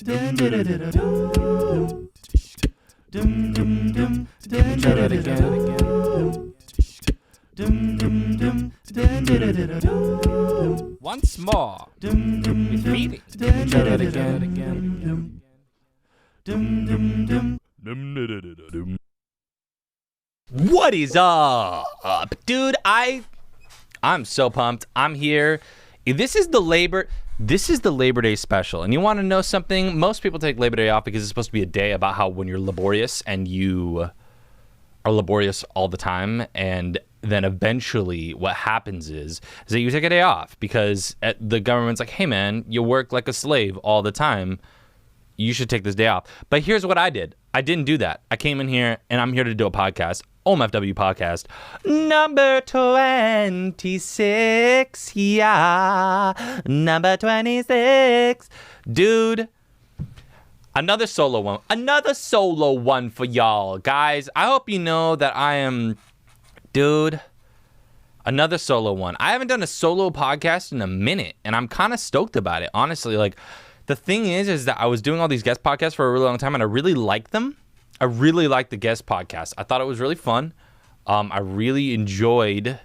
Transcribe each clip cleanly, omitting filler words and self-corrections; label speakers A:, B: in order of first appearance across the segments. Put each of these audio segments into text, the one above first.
A: Once more. With feeling. What is up, dude? I'm so pumped. I'm here. This is the Labor Day special. And you want to know something? Most people take Labor Day off because it's supposed to be a day about how when you're laborious and you are laborious all the time, and then eventually what happens is that you take a day off because the government's like, hey man, you work like a slave all the time. You should take this day off. But here's what I did. I didn't do that. I came in here and I'm here to do a podcast. OMFW podcast number 26. Yeah. Number 26. Dude. Another solo one for y'all. Guys, I hope you know that I am, dude, another solo one. I haven't done a solo podcast in a minute, and I'm kind of stoked about it, honestly. Like, the thing is that I was doing all these guest podcasts for a really long time, and I really liked them. I really liked the guest podcast. I thought it was really fun. I really enjoyed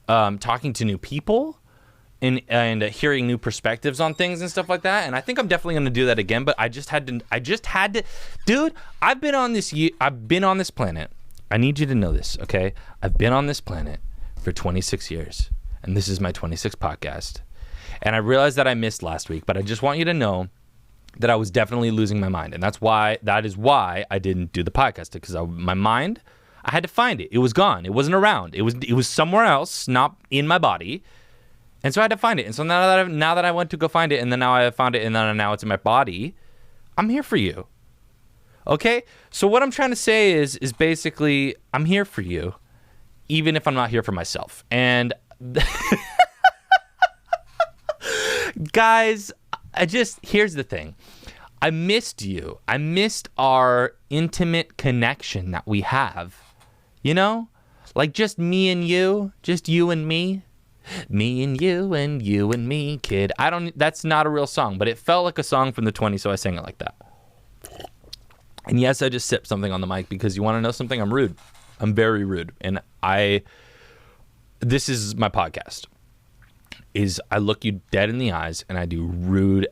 A: talking to new people and hearing new perspectives on things and stuff like that. And I think I'm definitely going to do that again. But I just had to, dude. I've been on this planet. I need you to know this, okay? I've been on this planet for 26 years, and this is my 26th podcast. And I realized that I missed last week, but I just want you to know that I was definitely losing my mind. And that is why I didn't do the podcast, because my mind, I had to find it. It was gone. It wasn't around. It was somewhere else, not in my body. And so I had to find it. And so now that I went to go find it, and then now I found it, and then now it's in my body, I'm here for you. Okay? So what I'm trying to say is basically, I'm here for you, even if I'm not here for myself. And guys, here's the thing. I missed you. I missed our intimate connection that we have. You know? Like just me and you, just you and me. Me and you and me, kid. That's not a real song, but it felt like a song from the 20s, so I sang it like that. And yes, I just sipped something on the mic because you want to know something? I'm rude. I'm very rude. And this is my podcast. I look you dead in the eyes and I do rude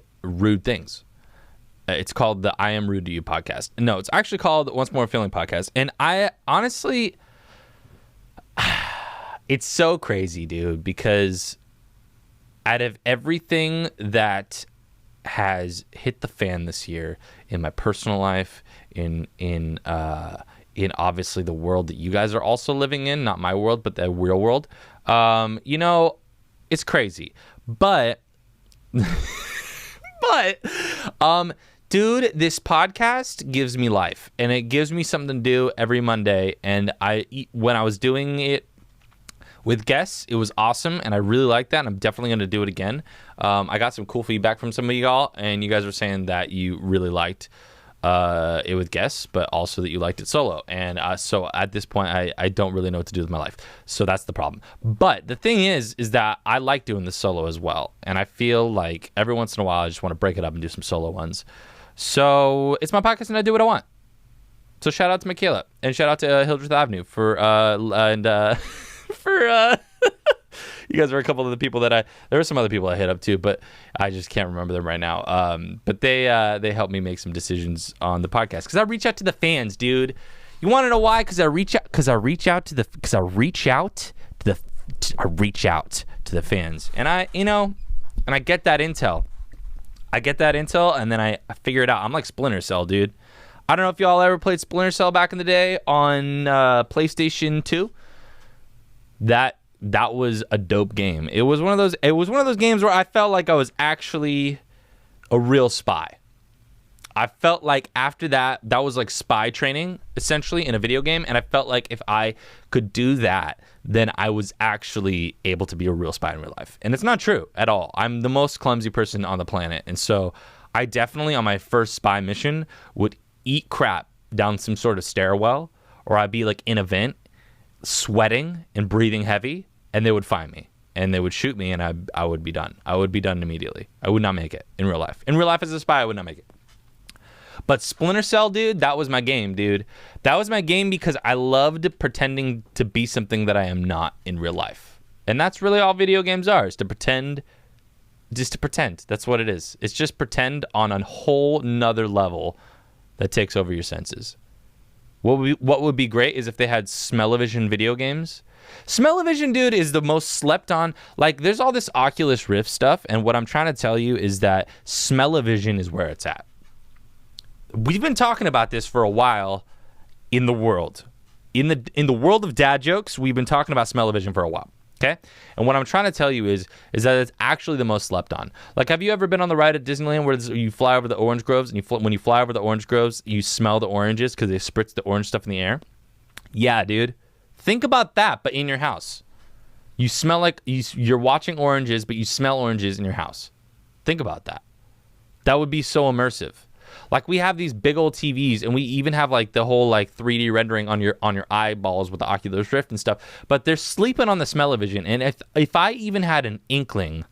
A: things. It's called the I Am Rude to You podcast. No, it's actually called Once More Feeling podcast. And I honestly, it's so crazy, dude, because out of everything that has hit the fan this year in my personal life, in obviously the world that you guys are also living in, not my world, but the real world, it's crazy. But dude, this podcast gives me life, and it gives me something to do every Monday. And when I was doing it with guests, it was awesome, and I really like that, and I'm definitely going to do it again. I got some cool feedback from some of y'all, and you guys were saying that you really liked it with guests, but also that you liked it solo. And so at this point, I don't really know what to do with my life. So that's the problem. But the thing is that I like doing the solo as well, and I feel like every once in a while, I just want to break it up and do some solo ones. So it's my podcast, and I do what I want. So shout out to Michaela, and shout out to Hildreth Avenue for you guys are a couple of the people that there were some other people I hit up too, but I just can't remember them right now. But they helped me make some decisions on the podcast, because I reach out to the fans, dude. You want to know why? Because I reach out to the fans, and I get that intel. And then I figure it out. I'm like Splinter Cell, dude. I don't know if y'all ever played Splinter Cell back in the day on PlayStation 2. That was a dope game. It was one of those games where I felt like I was actually a real spy. I felt like after that was like spy training, essentially, in a video game. And I felt like if I could do that, then I was actually able to be a real spy in real life. And it's not true at all. I'm the most clumsy person on the planet. And so I definitely, on my first spy mission, would eat crap down some sort of stairwell, or I'd be like in a vent, sweating and breathing heavy, and they would find me. And they would shoot me, and I would be done. I would be done immediately. I would not make it in real life. In real life as a spy, I would not make it. But Splinter Cell, dude, that was my game, dude. That was my game because I loved pretending to be something that I am not in real life. And that's really all video games are, is to pretend, just to pretend. That's what it is. It's just pretend on a whole nother level that takes over your senses. What would be great is if they had smell-o-vision video games. Smell-o-vision, dude, is the most slept on. Like, there's all this Oculus Rift stuff, and what I'm trying to tell you is that smell-o-vision is where it's at. We've been talking about this for a while in the world. In the world of dad jokes, we've been talking about smell-o-vision for a while. Okay? And what I'm trying to tell you is that it's actually the most slept on. Like, have you ever been on the ride at Disneyland where you fly over the orange groves, and when you fly over the orange groves, you smell the oranges because they spritz the orange stuff in the air? Yeah, dude. Think about that, but in your house. You smell like you're watching oranges, but you smell oranges in your house. Think about that. That would be so immersive. Like, we have these big old TVs, and we even have like the whole like 3D rendering on your eyeballs with the Oculus Rift and stuff. But they're sleeping on the smell-o-vision. And if I even had an inkling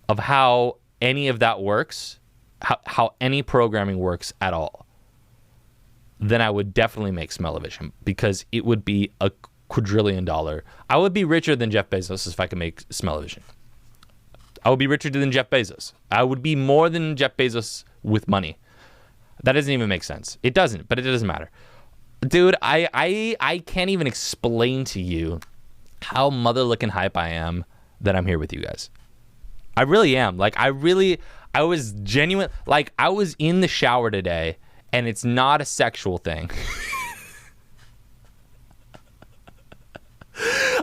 A: of how any of that works, how any programming works at all, then I would definitely make smell-o-vision because it would be a quadrillion dollar. I would be richer than Jeff Bezos if I could make smell-o-vision. I would be richer than Jeff Bezos. I would be more than Jeff Bezos with money. That doesn't even make sense. It doesn't, but it doesn't matter. Dude, I can't even explain to you how mother-looking hype I am that I'm here with you guys. I really am. Like, I was genuine. Like, I was in the shower today, and it's not a sexual thing.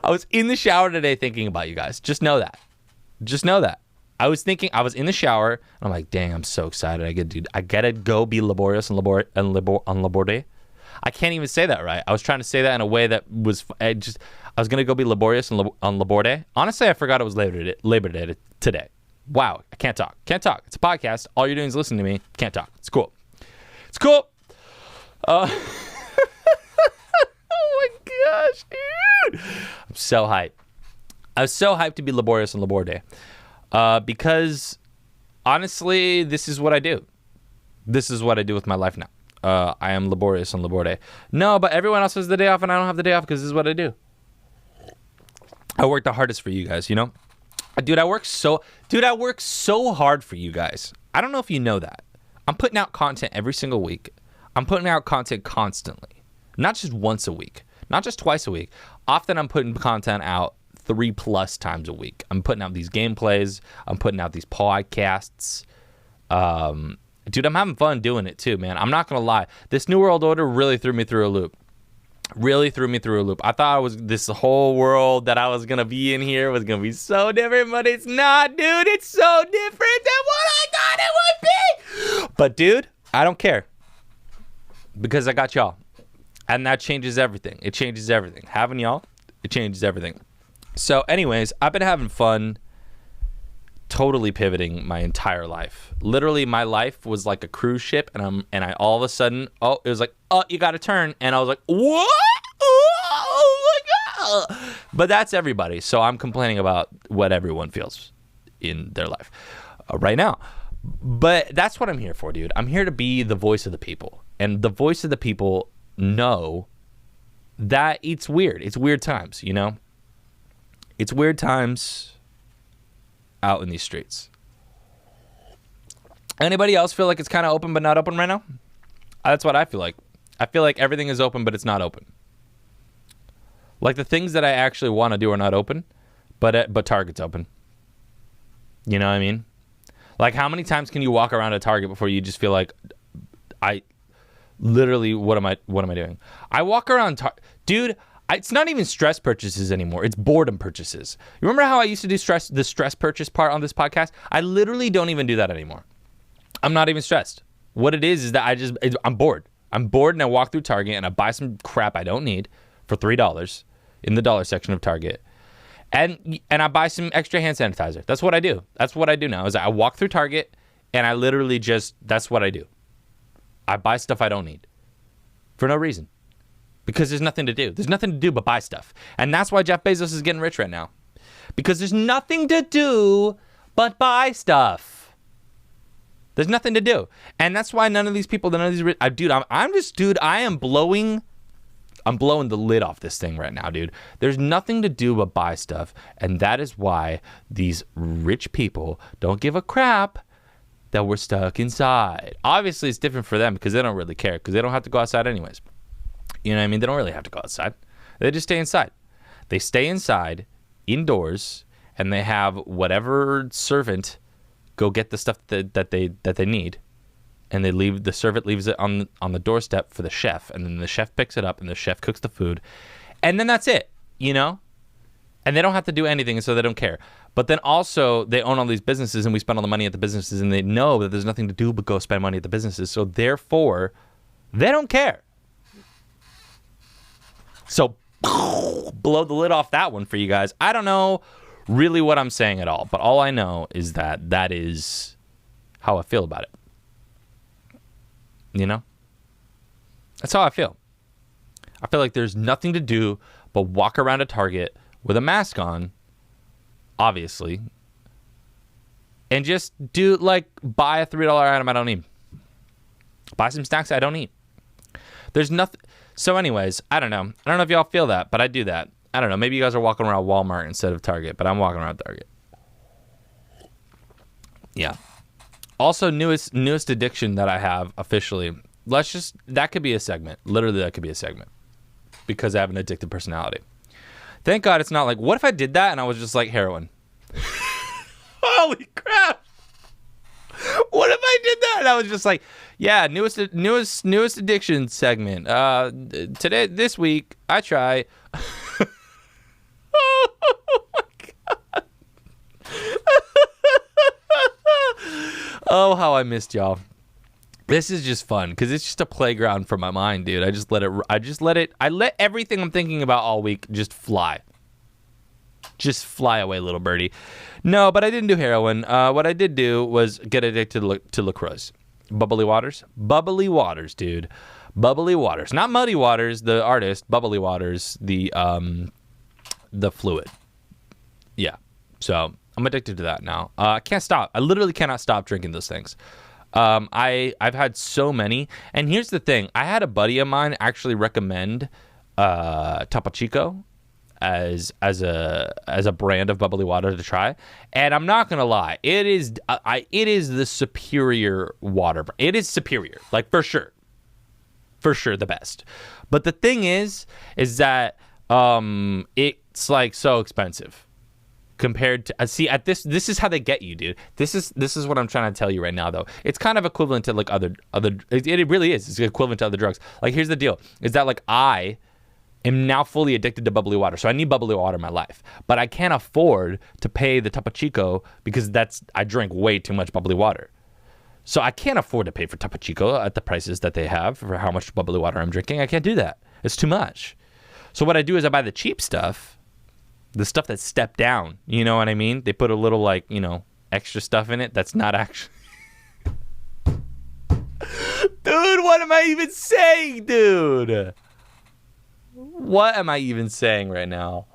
A: I was in the shower today thinking about you guys. Just know that. Just know that. I was in the shower, and I'm like, dang, I'm so excited. I gotta go be laborious on labor day. I can't even say that right. I was trying to say that in a way that was, I was gonna go be laborious on labor day. Honestly, I forgot it was Labor Day today. Wow, I can't talk. Can't talk. It's a podcast. All you're doing is listening to me. Can't talk. It's cool. It's cool. Oh my gosh, dude. I'm so hyped. I was so hyped to be laborious on labor day. Because honestly, this is what I do. This is what I do with my life now. I am laborious on labor day. No, but everyone else has the day off, and I don't have the day off because this is what I do. I work the hardest for you guys, you know? Dude, I work so hard for you guys. I don't know if you know that. I'm putting out content every single week. I'm putting out content constantly. Not just once a week. Not just twice a week. Often I'm putting content out 3+ times a week. I'm putting out these gameplays. I'm putting out these podcasts. Dude, I'm having fun doing it too, man. I'm not going to lie. This New World Order really threw me through a loop. I thought this whole world that I was going to be in here was going to be so different, but it's not, dude. It's so different than what I thought it would be. But, dude, I don't care because I got y'all. And that changes everything. It changes everything. Having y'all, it changes everything. So anyways, I've been having fun totally pivoting my entire life. Literally, my life was like a cruise ship, and I all of a sudden, it was like, you got to turn. And I was like, what? Oh my God. But that's everybody. So I'm complaining about what everyone feels in their life right now. But that's what I'm here for, dude. I'm here to be the voice of the people. And the voice of the people know that it's weird. It's weird times, you know? It's weird times out in these streets. Anybody else feel like it's kind of open but not open right now? That's what I feel like. I feel like everything is open but it's not open. Like the things that I actually want to do are not open, but Target's open. You know what I mean? Like how many times can you walk around a Target before you just feel like literally what am I doing? I walk around dude, it's not even stress purchases anymore. It's boredom purchases. You remember how I used to do the stress purchase part on this podcast? I literally don't even do that anymore. I'm not even stressed. What it is that I'm bored. I'm bored and I walk through Target and I buy some crap I don't need for $3 in the dollar section of Target. And I buy some extra hand sanitizer. That's what I do. That's what I do now is I walk through Target and I literally that's what I do. I buy stuff I don't need for no reason. Because there's nothing to do. There's nothing to do but buy stuff. And that's why Jeff Bezos is getting rich right now. Because there's nothing to do but buy stuff. There's nothing to do. And that's why none of these people, none of these, I'm blowing the lid off this thing right now, dude. There's nothing to do but buy stuff. And that is why these rich people don't give a crap that we're stuck inside. Obviously, it's different for them because they don't really care because they don't have to go outside anyways. You know what I mean? They don't really have to go outside. They just stay inside. They stay inside, indoors, and they have whatever servant go get the stuff that they need. And the servant leaves it on the doorstep for the chef, and then the chef picks it up, and the chef cooks the food, and then that's it, you know? And they don't have to do anything, and so they don't care. But then also, they own all these businesses, and we spend all the money at the businesses, and they know that there's nothing to do but go spend money at the businesses, so therefore, they don't care. So, blow the lid off that one for you guys. I don't know really what I'm saying at all, but all I know is that is how I feel about it. You know? That's how I feel. I feel like there's nothing to do but walk around a Target with a mask on, obviously, and just buy a $3 item I don't need. Buy some snacks I don't eat. There's nothing. So anyways, I don't know. I don't know if y'all feel that, but I do that. I don't know. Maybe you guys are walking around Walmart instead of Target, but I'm walking around Target. Yeah. Also, newest addiction that I have officially. That could be a segment. Literally, that could be a segment. Because I have an addictive personality. Thank God it's not like, what if I did that and I was just like heroin? Holy crap. What if I did that and I was just like, yeah, newest addiction segment. This week, I try. Oh my God. Oh, how I missed y'all. This is just fun because it's just a playground for my mind, dude. I let everything I'm thinking about all week just fly. Just fly away, little birdie. No, but I didn't do heroin. What I did do was get addicted to LaCroix. Bubbly waters, dude. Bubbly waters, not Muddy Waters, the artist. Bubbly waters, the fluid. Yeah. So I'm addicted to that now. I can't stop. I literally cannot stop drinking those things. I've had so many. And here's the thing. I had a buddy of mine actually recommend Topo Chico as a brand of bubbly water to try. And I'm not gonna lie, it is the superior water. It is superior, like for sure the best. But the thing is that it's like so expensive compared to this is how they get you, dude. This is what I'm trying to tell you right now, though. It's kind of equivalent to like other it really is. It's equivalent to other drugs. Like here's the deal, is that like I am now fully addicted to bubbly water. So I need bubbly water in my life. But I can't afford to pay the Topo Chico because I drink way too much bubbly water. So I can't afford to pay for Topo Chico at the prices that they have for how much bubbly water I'm drinking. I can't do that. It's too much. So what I do is I buy the cheap stuff, the stuff that's stepped down. You know what I mean? They put a little extra stuff in it that's not actually... Dude, what am I even saying, dude? What am I even saying right now?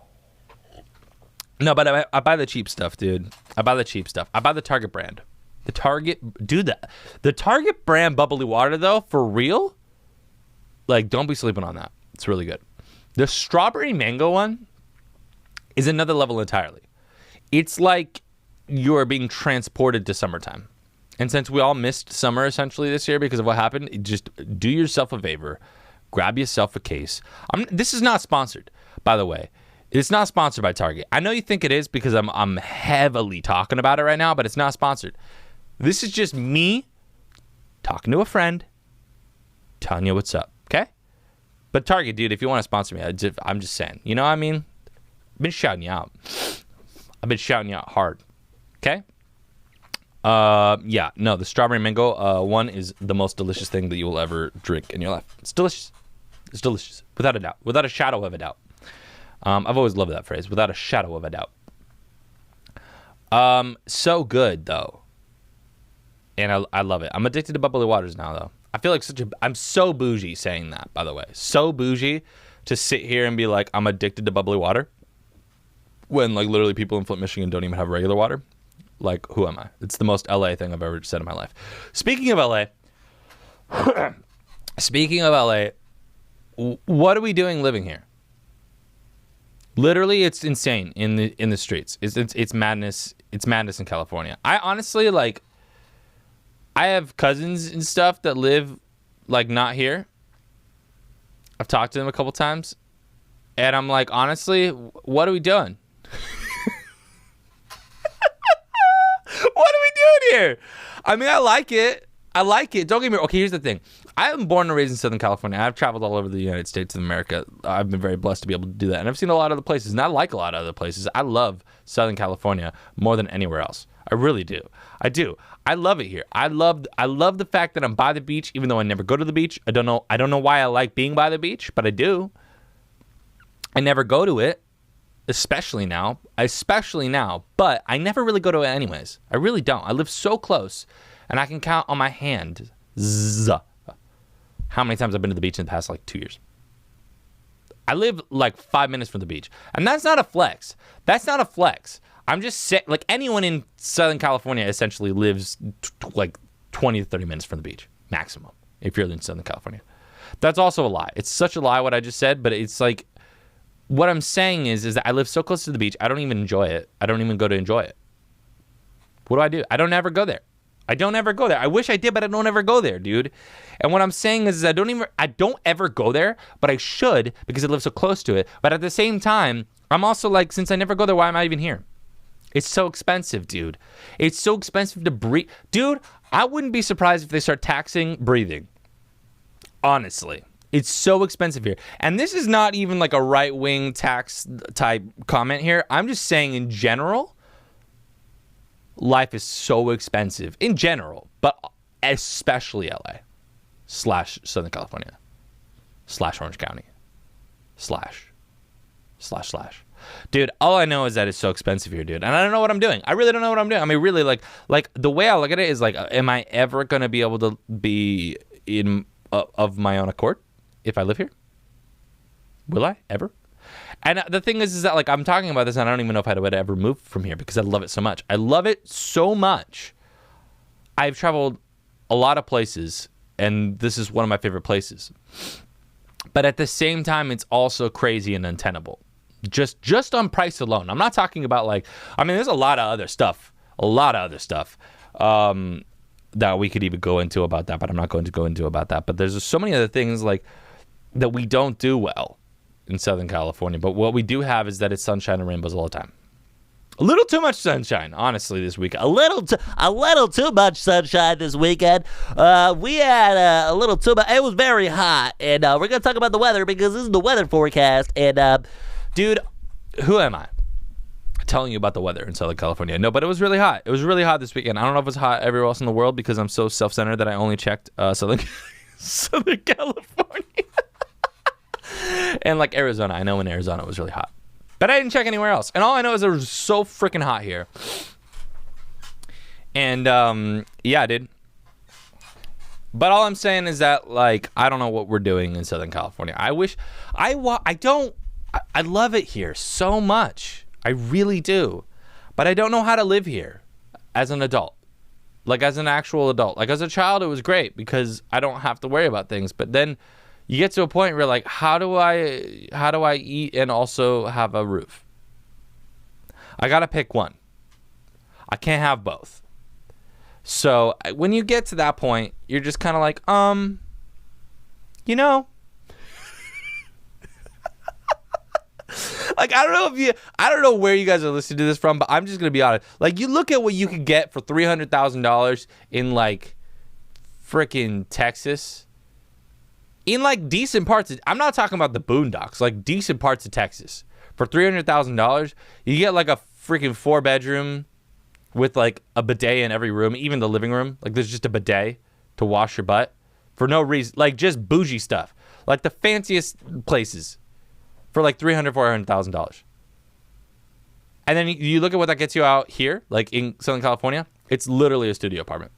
A: No, but I buy the cheap stuff, dude. I buy the cheap stuff. I buy the Target brand. The Target brand bubbly water, though, for real, like, don't be sleeping on that. It's really good. The strawberry mango one is another level entirely. It's like you're being transported to summertime. And since we all missed summer essentially this year because of what happened, just do yourself a favor. Grab yourself a case. This is not sponsored, by the way. It's not sponsored by Target. I know you think it is because I'm heavily talking about it right now, but it's not sponsored. This is just me talking to a friend, telling you what's up, okay? But Target, dude, if you want to sponsor me, I'm just saying. You know what I mean? I've been shouting you out. I've been shouting you out hard, okay? Yeah, no, the strawberry mango one is the most delicious thing that you will ever drink in your life. It's delicious. It's delicious, without a doubt, without a shadow of a doubt. I've always loved that phrase, without a shadow of a doubt. So good, though. And I love it. I'm addicted to bubbly waters now, though. I feel like I'm so bougie saying that, by the way. So bougie to sit here and be like, I'm addicted to bubbly water. When, like, literally people in Flint, Michigan don't even have regular water. like, who am I? It's the most LA thing I've ever said in my life. Speaking of LA, what are we doing living here? Literally, it's insane in the streets. It's madness. It's madness in California. I honestly, like, I have cousins and stuff that live, like, not here. I've talked to them a couple times, and I'm like, honestly, what are we doing? What are we doing here? I mean, I like it. Don't get me wrong. Okay, here's the thing. I am born and raised in Southern California. I've traveled all over the United States of America. I've been very blessed to be able to do that. And I've seen a lot of other places, and I like a lot of other places. I love Southern California more than anywhere else. I really do. I do. I love it here. I love the fact that I'm by the beach, even though I never go to the beach. I don't know why I like being by the beach, but I do. I never go to it, especially now, but I never really go to it anyways. I really don't. I live so close, and I can count on my hand how many times I've been to the beach in the past, like, 2 years. I live, like, 5 minutes from the beach, and that's not a flex. I'm just saying, like, anyone in Southern California essentially lives, like, 20 to 30 minutes from the beach, maximum, if you're in Southern California. That's also a lie. It's such a lie what I just said, but it's like, what I'm saying is that I live so close to the beach, I don't even enjoy it. I don't even go to enjoy it. What do? I don't ever go there. I wish I did, but I don't ever go there, dude. And what I'm saying is I don't ever go there, but I should because I live so close to it. But at the same time, I'm also like, since I never go there, why am I even here? It's so expensive, dude. It's so expensive to breathe. Dude, I wouldn't be surprised if they start taxing breathing. Honestly. It's so expensive here. And this is not even like a right-wing tax type comment here. I'm just saying in general, life is so expensive. In general, but especially LA / Southern California / Orange County / Dude, all I know is that it's so expensive here, dude. And I don't know what I'm doing. I really don't know what I'm doing. I mean, really, like the way I look at it is like, am I ever going to be able to be in of my own accord if I live here? Will I ever? And the thing is that, like, I'm talking about this and I don't even know if I would ever move from here because I love it so much. I love it so much. I've traveled a lot of places, and this is one of my favorite places. But at the same time, it's also crazy and untenable. Just on price alone. I'm not talking about, like, I mean, there's a lot of other stuff that we could even go into about that, but I'm not going to go into about that. But there's just so many other things, like, that we don't do well in Southern California. But what we do have is that it's sunshine and rainbows all the time. A little too much sunshine, honestly, this week. A little too much sunshine this weekend. We had a little too much. It was very hot, and we're gonna talk about the weather because this is the weather forecast. And dude, who am I telling you about the weather in Southern California? No, but it was really hot. It was really hot this weekend. I don't know if it's hot everywhere else in the world because I'm so self-centered that I only checked Southern California. And like Arizona, I know in Arizona it was really hot. But I didn't check anywhere else. And all I know is it was so freaking hot here. And yeah, dude. But all I'm saying is that, like, I don't know what we're doing in Southern California. I love it here so much. I really do. But I don't know how to live here as an adult. Like, as an actual adult. Like, as a child, it was great because I don't have to worry about things. But then you get to a point where you're like, how do I eat and also have a roof? I gotta pick one. I can't have both. So when you get to that point, you're just kind of like, you know, like, I don't know where you guys are listening to this from, but I'm just gonna be honest. Like, you look at what you could get for $300,000 in, like, freaking Texas. In, like, decent parts I'm not talking about the boondocks, like decent parts of Texas. For $300,000, you get like a freaking 4-bedroom with like a bidet in every room, even the living room. Like, there's just a bidet to wash your butt for no reason. Like, just bougie stuff. Like the fanciest places for like $300,000, $400,000. And then you look at what that gets you out here, like in Southern California. It's literally a studio apartment.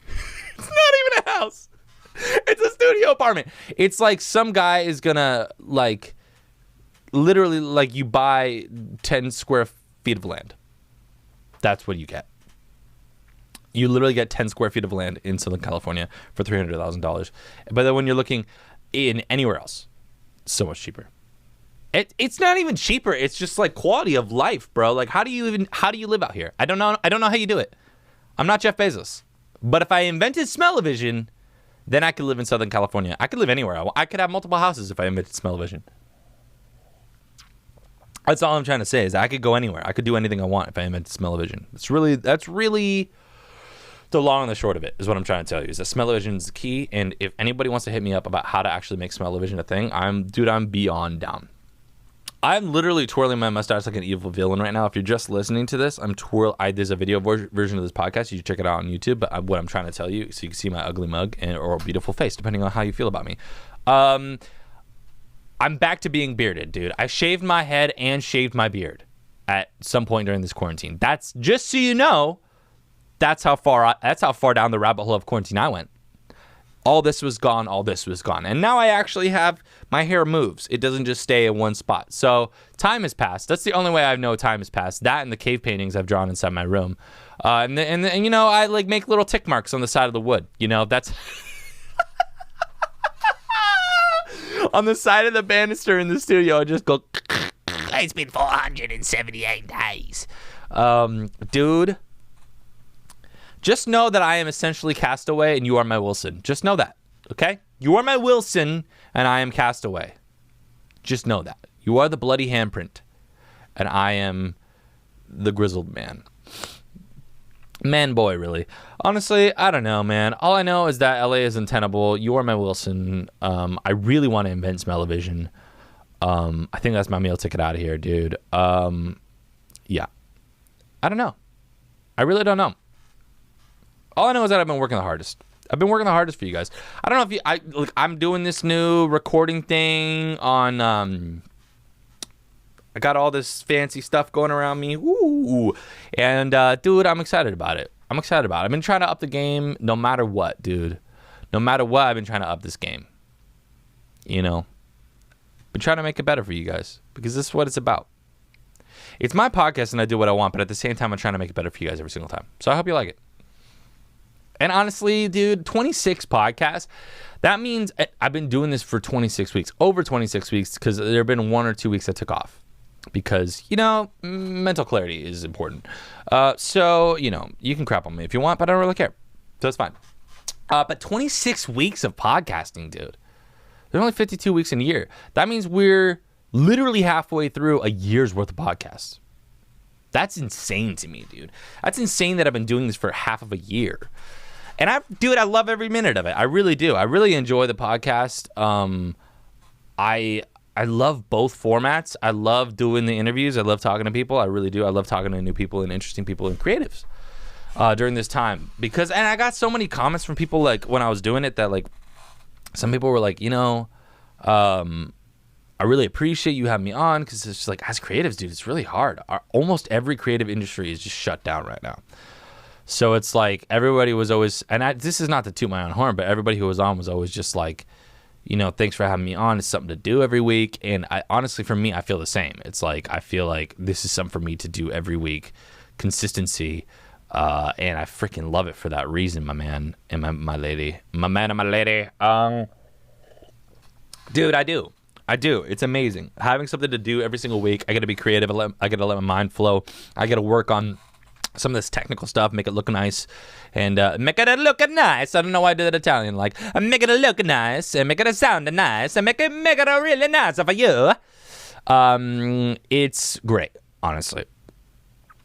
A: It's not even a house. It's a studio apartment. It's like some guy is gonna, like, literally, like, you buy 10 square feet of land That's what you get. You literally get 10 square feet of land in Southern California for $300,000. But then when you're looking in anywhere else, so much cheaper. It's not even cheaper. It's just like quality of life, bro. Like, how do you live out here? I don't know how you do it. I'm not Jeff Bezos. But if I invented smell-o-vision, then I could live in Southern California. I could live anywhere. I could have multiple houses if I invented smell-o-vision. That's all I'm trying to say, is I could go anywhere. I could do anything I want if I invented smell-o-vision. That's really the long and the short of it, is what I'm trying to tell you, is that smell-o-vision is the key. And if anybody wants to hit me up about how to actually make smell-o-vision a thing, I'm beyond down. I'm literally twirling my mustache like an evil villain right now. If you're just listening to this, there's a video version of this podcast. You should check it out on YouTube. But what I'm trying to tell you, so you can see my ugly mug or beautiful face, depending on how you feel about me. I'm back to being bearded, dude. I shaved my head and shaved my beard at some point during this quarantine. That's just so you know. That's how far down the rabbit hole of quarantine I went. All this was gone. And now I actually have, my hair moves. It doesn't just stay in one spot. So time has passed. That's the only way I know time has passed. That and the cave paintings I've drawn inside my room. And you know, I like make little tick marks on the side of the wood. You know, that's on the side of the banister in the studio. I just go, it's been 478 days. Dude. Just know that I am essentially Castaway and you are my Wilson. Just know that, okay? You are my Wilson and I am Castaway. Just know that. You are the bloody handprint and I am the grizzled man. Man boy, really. Honestly, I don't know, man. All I know is that LA is untenable. You are my Wilson. I really want to invent smell-o-vision. I think that's my meal ticket out of here, dude. Yeah. I don't know. I really don't know. All I know is that I've been working the hardest. I've been working the hardest for you guys. I don't know if I'm doing this new recording thing on, I got all this fancy stuff going around me. Woo. And, dude, I'm excited about it. I've been trying to up the game no matter what, dude. No matter what, I've been trying to up this game. You know? Been trying to make it better for you guys because this is what it's about. It's my podcast and I do what I want, but at the same time, I'm trying to make it better for you guys every single time. So I hope you like it. And honestly, dude, 26 podcasts, that means I've been doing this for 26 weeks, over 26 weeks, because there have been 1 or 2 weeks I took off because, you know, mental clarity is important. So, you know, you can crap on me if you want, but I don't really care. So it's fine. But 26 weeks of podcasting, dude. There's only 52 weeks in a year. That means we're literally halfway through a year's worth of podcasts. That's insane to me, dude. That's insane that I've been doing this for half of a year. And I love every minute of it. I really do. I really enjoy the podcast. I love both formats. I love doing the interviews. I love talking to people. I really do. I love talking to new people and interesting people and creatives during this time. And I got so many comments from people like when I was doing it that like some people were like, you know, I really appreciate you having me on because it's just like as creatives, dude, it's really hard. Almost every creative industry is just shut down right now. So it's like everybody was always, and this is not to toot my own horn, but everybody who was on was always just like, you know, thanks for having me on. It's something to do every week. And honestly, for me, I feel the same. It's like, I feel like this is something for me to do every week. Consistency. And I freaking love it for that reason, my man and my lady. My man and my lady. Dude, I do. It's amazing. Having something to do every single week. I got to be creative. I got to let my mind flow. I got to work on some of this technical stuff, make it look nice, and make it look nice. I don't know why I did it Italian. Like, make it look nice, and make it sound nice, and make it really nice for you. It's great, honestly,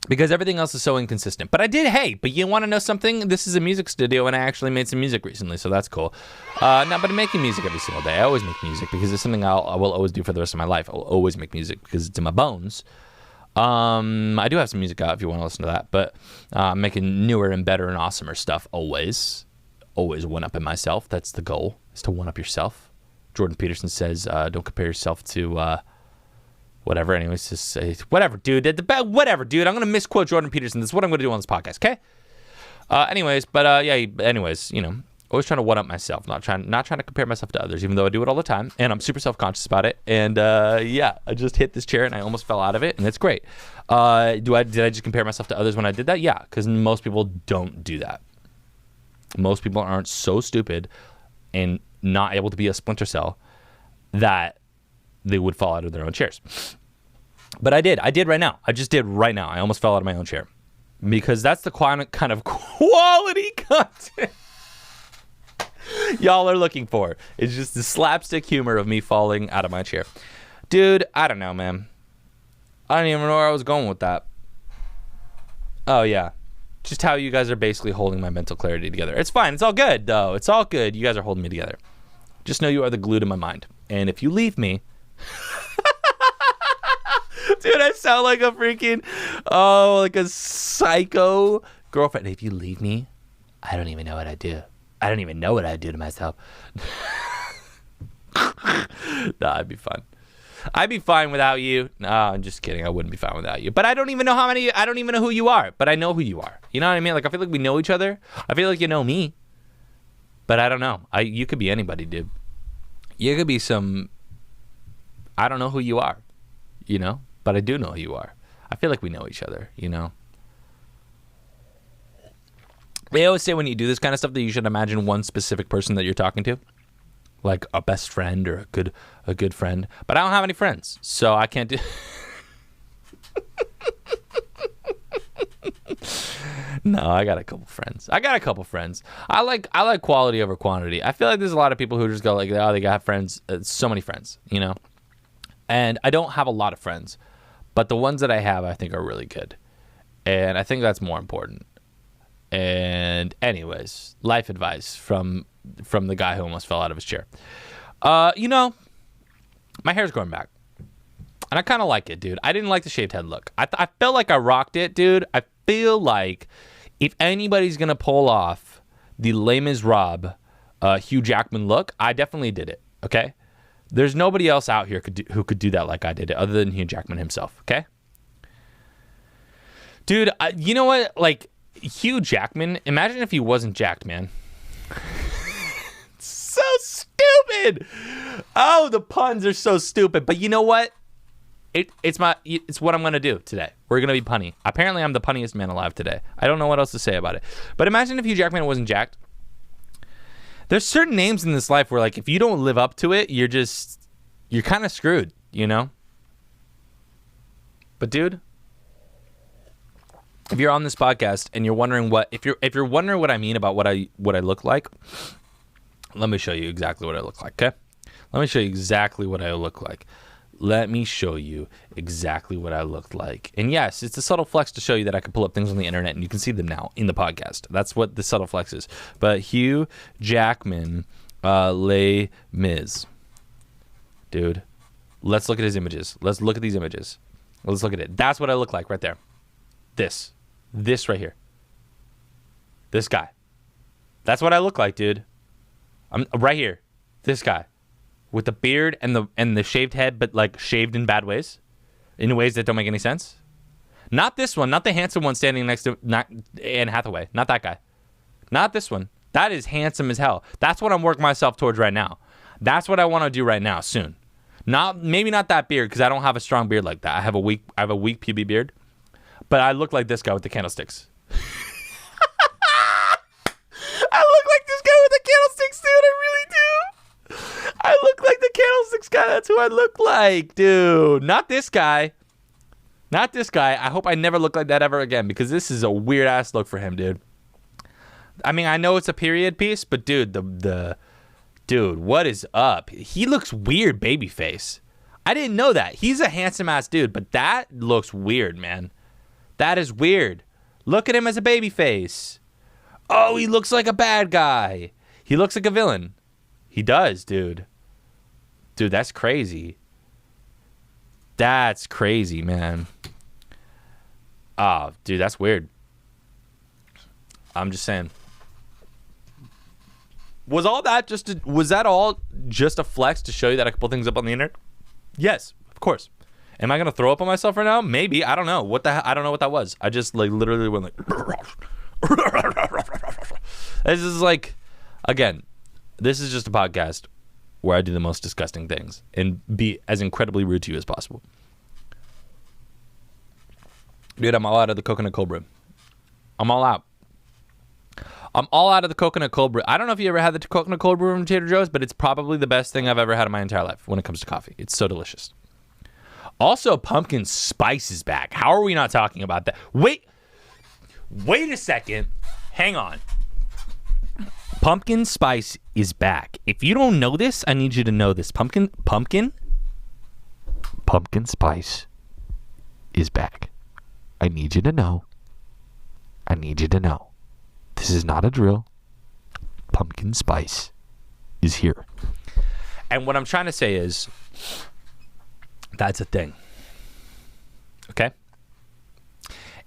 A: because everything else is so inconsistent. But but you want to know something? This is a music studio, and I actually made some music recently, so that's cool. But I'm making music every single day. I always make music because it's something I will always do for the rest of my life. I will always make music because it's in my bones. I do have some music out if you want to listen to that, but I'm making newer and better and awesomer stuff always. Always one-upping myself. That's the goal, is to one-up yourself. Jordan Peterson says, don't compare yourself to whatever. Anyways, just say, whatever, dude. Whatever, dude. I'm going to misquote Jordan Peterson. That's what I'm going to do on this podcast, okay? Anyways, you know, Always trying to one up myself, not trying to compare myself to others, even though I do it all the time, and I'm super self-conscious about it. And yeah, I just hit this chair and I almost fell out of it, and it's great. Did I just compare myself to others when I did that? Yeah, because most people don't do that. Most people aren't so stupid and not able to be a splinter cell that they would fall out of their own chairs. But I did right now. I just did right now. I almost fell out of my own chair because that's the kind of quality content y'all are looking for. It's just the slapstick humor of me falling out of my chair. Dude, I don't know, man. I don't even know where I was going with that. Oh, yeah. Just how you guys are basically holding my mental clarity together. It's fine. It's all good, though. It's all good. You guys are holding me together. Just know you are the glue to my mind. And if you leave me... Dude, I sound like a freaking... Oh, like a psycho girlfriend. If you leave me, I don't even know what I'd do. I don't even know what I'd do to myself. Nah, I'd be fine. I'd be fine without you. No, I'm just kidding. I wouldn't be fine without you. But I don't even know I don't even know who you are. But I know who you are. You know what I mean? Like, I feel like we know each other. I feel like you know me. But I don't know. You could be anybody, dude. You could be some... I don't know who you are. You know? But I do know who you are. I feel like we know each other, you know? They always say when you do this kind of stuff that you should imagine one specific person that you're talking to, like a best friend or a good friend. But I don't have any friends, so I can't do. No, I got a couple friends. I like quality over quantity. I feel like there's a lot of people who just go like, oh, they got friends, so many friends, you know. And I don't have a lot of friends, but the ones that I have, I think are really good, and I think that's more important. And anyways, life advice from the guy who almost fell out of his chair. You know, my hair's growing back, and I kind of like it, dude. I didn't like the shaved head look. I felt like I rocked it, dude. I feel like if anybody's gonna pull off the Les Miserables Hugh Jackman look, I definitely did it. Okay, there's nobody else out here who could do that like I did it, other than Hugh Jackman himself. Okay, dude. You know what? Like, Hugh Jackman, imagine if he wasn't jacked, man. So stupid. Oh, the puns are so stupid. But you know what? It's what I'm gonna do today. We're gonna be punny. Apparently, I'm the punniest man alive today. I don't know what else to say about it. But imagine if Hugh Jackman wasn't jacked. There's certain names in this life where, like, if you don't live up to it, you're kind of screwed, you know? But dude, if you're on this podcast and you're wondering if you're wondering what I mean about what I look like, let me show you exactly what I look like, okay? Let me show you exactly what I look like. Let me show you exactly what I look like. And yes, it's a subtle flex to show you that I can pull up things on the internet and you can see them now in the podcast. That's what the subtle flex is. But Hugh Jackman, Les Mis. Dude, let's look at his images. Let's look at these images. Let's look at it. That's what I look like right there. This right here. This guy. That's what I look like, dude. I'm right here. This guy. With the beard and the shaved head, but like shaved in bad ways. In ways that don't make any sense. Not this one. Not the handsome one standing next to Anne Hathaway. Not that guy. Not this one. That is handsome as hell. That's what I'm working myself towards right now. That's what I want to do right now, soon. Maybe not that beard, because I don't have a strong beard like that. I have a weak PB beard. But I look like this guy with the candlesticks. I look like this guy with the candlesticks, dude. I really do. I look like the candlesticks guy. That's who I look like, dude. Not this guy. Not this guy. I hope I never look like that ever again, because this is a weird ass look for him, dude. I mean, I know it's a period piece, but dude, dude, what is up? He looks weird, baby face. I didn't know that. He's a handsome ass dude, but that looks weird, man. That is weird. Look at him as a baby face. Oh, he looks like a bad guy. He looks like a villain. He does, dude. Dude, that's crazy. That's crazy, man. Oh, dude, that's weird. I'm just saying. Was that all just a flex to show you that I could pull things up on the internet? Yes, of course. Am I gonna throw up on myself right now? Maybe. I don't know. What the hell? I don't know what that was. I just like literally went like. This is like, Again, this is just a podcast where I do the most disgusting things and be as incredibly rude to you as possible. Dude, I'm all out of the coconut cold brew. I'm all out. I'm all out of the coconut cold brew. I don't know if you ever had the coconut cold brew from Trader Joe's, but it's probably the best thing I've ever had in my entire life when it comes to coffee. It's so delicious. Also, pumpkin spice is back. How are we not talking about that? Wait a second. Hang on. Pumpkin spice is back. If you don't know this, I need you to know this. Pumpkin spice is back. I need you to know. I need you to know. This is not a drill. Pumpkin spice is here. And what I'm trying to say is, that's a thing. Okay?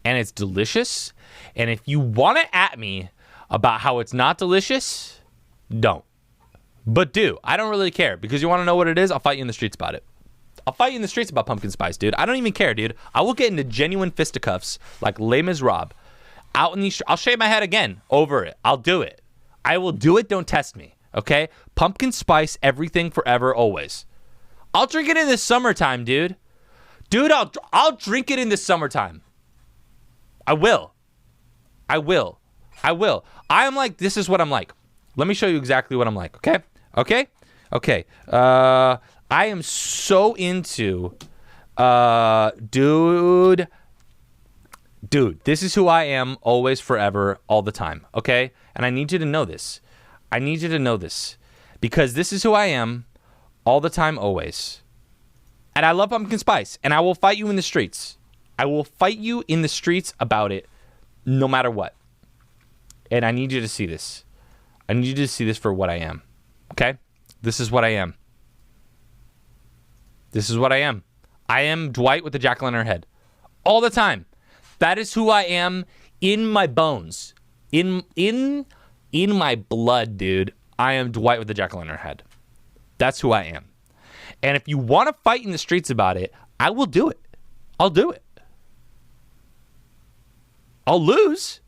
A: And it's delicious. And if you want to at me about how it's not delicious, don't. But do. I don't really care. Because you want to know what it is? I'll fight you in the streets about it. I'll fight you in the streets about pumpkin spice, dude. I don't even care, dude. I will get into genuine fisticuffs like Les Miserables. Out in these, I'll shave my head again over it. I'll do it. I will do it. Don't test me. Okay? Pumpkin spice, everything, forever, always. I'll drink it in the summertime, dude. Dude, I'll drink it in the summertime. I will. I am like, this is what I'm like. Let me show you exactly what I'm like. Okay. I am so into, Dude, this is who I am, always, forever, all the time, okay? And I need you to know this. Because this is who I am, all the time, always. And I love pumpkin spice, and I will fight you in the streets. I will fight you in the streets about it, no matter what. And I need you to see this. I need you to see this for what I am, okay? This is what I am. I am Dwight with the jack-o'-lantern head, all the time. That is who I am in my bones. In my blood, dude. I am Dwight with the jack-o'-lantern head. That's who I am. And if you want to fight in the streets about it, I will do it. I'll do it. I'll lose.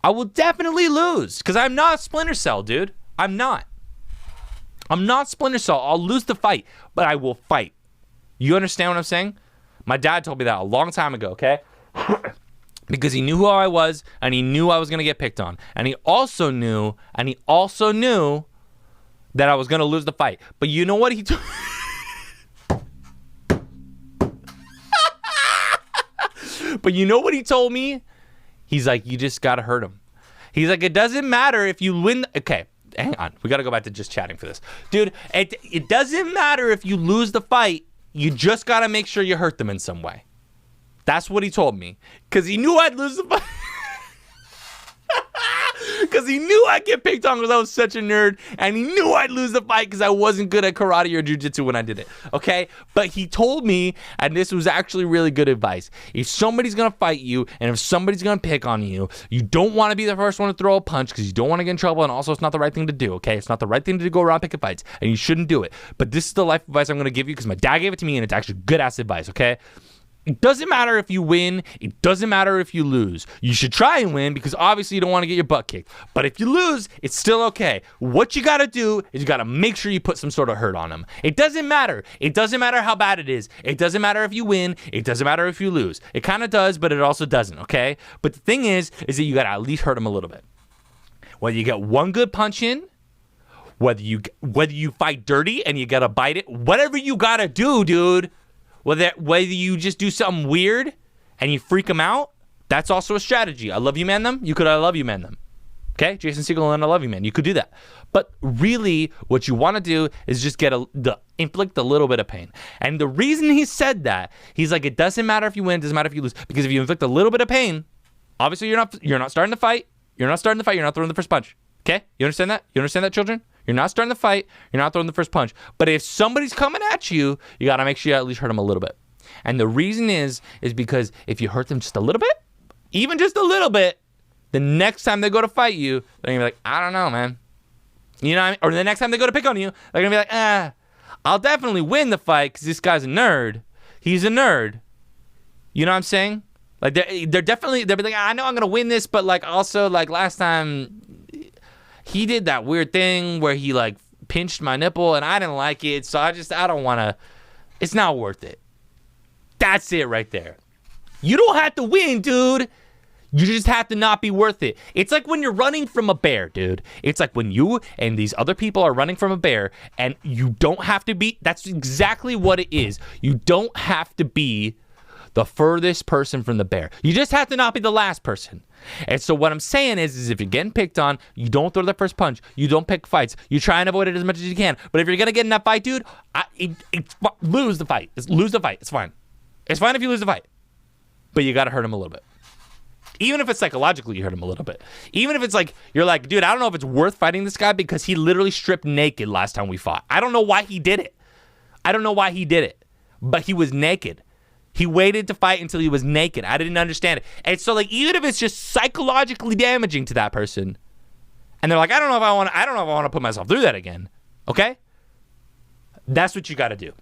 A: I will definitely lose. Because I'm not Splinter Cell, dude. I'm not Splinter Cell. I'll lose the fight. But I will fight. You understand what I'm saying? My dad told me that a long time ago, okay? Because he knew who I was, and he knew I was going to get picked on. And he also knew that I was going to lose the fight. But you know what he told But you know what he told me? He's like, you just got to hurt him. He's like, it doesn't matter if you win. Okay, hang on. We got to go back to just chatting for this. Dude, it doesn't matter if you lose the fight. You just got to make sure you hurt them in some way. That's what he told me. Because he knew I'd lose the fight. Because he knew I'd get picked on because I was such a nerd. And he knew I'd lose the fight because I wasn't good at karate or jiu-jitsu when I did it. Okay? But he told me, and this was actually really good advice. If somebody's going to fight you and if somebody's going to pick on you, you don't want to be the first one to throw a punch because you don't want to get in trouble. And also, it's not the right thing to do. Okay? It's not the right thing to go around picking fights. And you shouldn't do it. But this is the life advice I'm going to give you because my dad gave it to me and it's actually good-ass advice. Okay? It doesn't matter if you win. It doesn't matter if you lose. You should try and win because obviously you don't want to get your butt kicked. But if you lose, it's still okay. What you got to do is you got to make sure you put some sort of hurt on them. It doesn't matter. It doesn't matter how bad it is. It doesn't matter if you win. It doesn't matter if you lose. It kind of does, but it also doesn't, okay? But the thing is that you got to at least hurt them a little bit. Whether you get one good punch in, whether you fight dirty and you got to bite it, whatever you got to do, dude. Whether you just do something weird and you freak them out, that's also a strategy. I love you, man them. You could I love you, man them. Okay? Jason Segel and I love you, man. You could do that. But really, what you want to do is just inflict a little bit of pain. And the reason he said that, he's like, it doesn't matter if you win, it doesn't matter if you lose. Because if you inflict a little bit of pain, obviously you're not starting to fight. You're not throwing the first punch. Okay? You understand that? You understand that, children? You're not starting to fight. You're not throwing the first punch. But if somebody's coming at you, you got to make sure you at least hurt them a little bit. And the reason is because if you hurt them just a little bit, even just a little bit, the next time they go to fight you, they're going to be like, I don't know, man. You know what I mean? Or the next time they go to pick on you, they're going to be like, I'll definitely win the fight because this guy's a nerd. He's a nerd. You know what I'm saying? Like they'll be like, I know I'm going to win this, but like also like last time... he did that weird thing where he like pinched my nipple and I didn't like it. So I don't want to. It's not worth it. That's it right there. You don't have to win, dude. You just have to not be worth it. It's like when you're running from a bear, dude. It's like when you and these other people are running from a bear and you don't have to be. That's exactly what it is. You don't have to be the furthest person from the bear. You just have to not be the last person. And so what I'm saying is if you're getting picked on, you don't throw the first punch. You don't pick fights. You try and avoid it as much as you can. But if you're going to get in that fight, dude, lose the fight. Lose the fight. It's fine. It's fine if you lose the fight. But you got to hurt him a little bit. Even if it's psychologically, you hurt him a little bit. Even if it's like, you're like, dude, I don't know if it's worth fighting this guy because he literally stripped naked last time we fought. I don't know why he did it. But he was naked. He waited to fight until he was naked. I didn't understand it. And so like, even if it's just psychologically damaging to that person, and they're like, I don't know if I want to put myself through that again. Okay? That's what you got to do.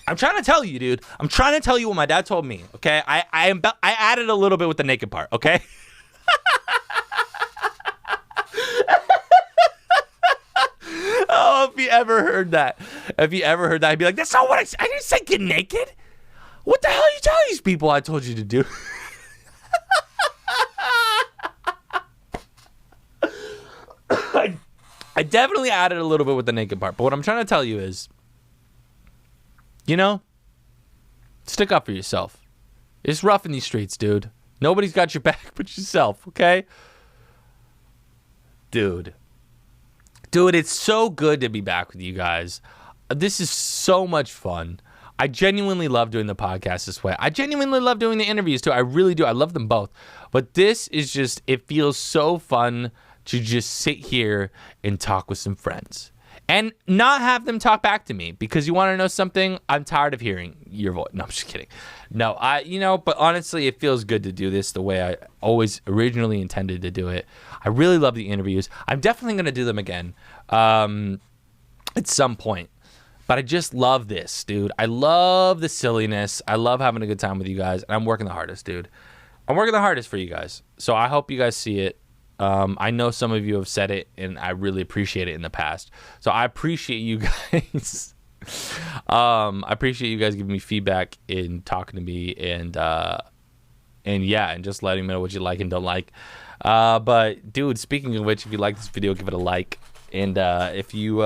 A: I'm trying to tell you, dude. I'm trying to tell you what my dad told me. Okay? I added a little bit with the naked part. Okay? Oh, if you ever heard that, I'd be like, that's not what I said. I didn't say get naked. What the hell are you telling these people I told you to do? I definitely added a little bit with the naked part. But what I'm trying to tell you is, stick up for yourself. It's rough in these streets, dude. Nobody's got your back but yourself, okay? Dude, it's so good to be back with you guys. This is so much fun. I genuinely love doing the podcast this way. I genuinely love doing the interviews too. I really do. I love them both. But this is just, it feels so fun to just sit here and talk with some friends. And not have them talk back to me, because you want to know something? I'm tired of hearing your voice. No, I'm just kidding. No, but honestly, it feels good to do this the way I always originally intended to do it. I really love the interviews. I'm definitely going to do them again at some point. But I just love this, dude. I love the silliness. I love having a good time with you guys. And I'm working the hardest, dude. I'm working the hardest for you guys. So I hope you guys see it. I know some of you have said it, and I really appreciate it in the past. So I appreciate you guys. I appreciate you guys giving me feedback and talking to me, and just letting me know what you like and don't like. But dude, speaking of which, if you like this video, give it a like. And if you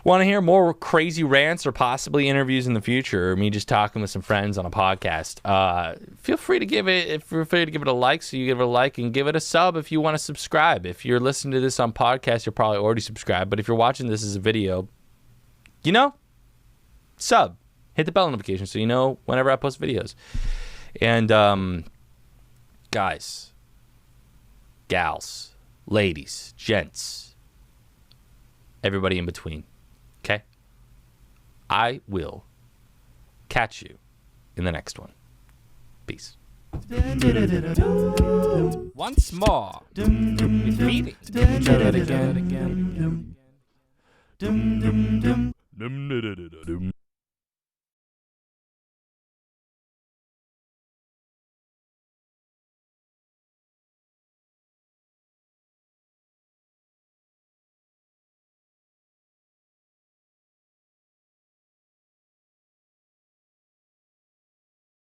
A: want to hear more crazy rants or possibly interviews in the future, or me just talking with some friends on a podcast, feel free to give it a like. So you give it a like, and give it a sub if you want to subscribe. If you're listening to this on podcast, you're probably already subscribed. But if you're watching this as a video, sub, hit the bell notification so you know whenever I post videos. And guys, gals, ladies, gents, everybody in between. Okay? I will catch you in the next one. Peace. Once more. With feelings.